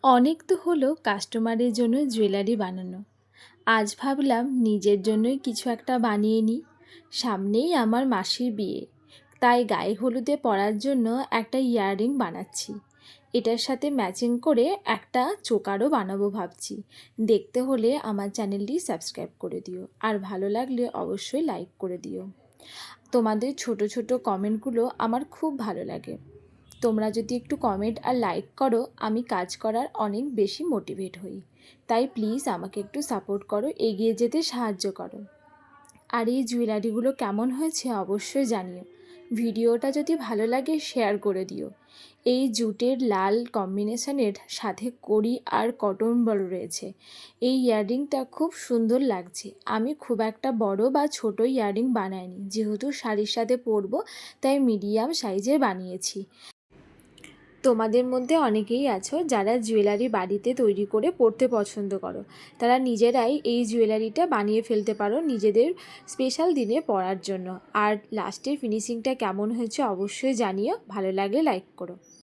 অনেক তো হলো কাস্টমারের জন্য জুয়েলারি বানানো। আজ ভাবলাম নিজের জন্যই কিছু একটা বানিয়ে নিই। সামনেই আমার মাসির বিয়ে, তাই গায়ে হলুদে পরার জন্য একটা ইয়াররিং বানাচ্ছি। এটার সাথে ম্যাচিং করে একটা চোকারও বানাবো ভাবছি। দেখতে হলে আমার চ্যানেলটি সাবস্ক্রাইব করে দিও, আর ভালো লাগলে অবশ্যই লাইক করে দিও। তোমাদের ছোট ছোট কমেন্টগুলো আমার খুব ভালো লাগে। তোমরা যদি একটু কমেন্ট আর লাইক করো, আমি কাজ করার অনেক বেশি মোটিভেট হই। তাই প্লিজ আমাকে একটু সাপোর্ট করো, এগিয়ে যেতে সাহায্য করো। আর এই জুয়েলারিগুলো কেমন হয়েছে অবশ্যই জানিও। ভিডিওটা যদি ভালো লাগে শেয়ার করে দিও। এই জুটের লাল কম্বিনেশনের সাথে কড়ি আর কটন বল রয়েছে। এই ইয়াররিংটা খুব সুন্দর লাগছে। আমি খুব একটা বড় বা ছোট ইয়াররিং বানাইনি, যেহেতু শাড়ির সাথে পরবো তাই মিডিয়াম সাইজের বানিয়েছি। তোমাদের মধ্যে অনেকেই আছো যারা জুয়েলারি বাড়িতে তৈরি করে পরতে পছন্দ করো। তারা নিজেরাই এই জুয়েলারিটা বানিয়ে ফেলতে পারো নিজেদের স্পেশাল দিনে পরার জন্য। আর লাস্টের ফিনিশিংটা কেমন হয়েছে অবশ্যই জানিও, ভালো লাগলে লাইক করো।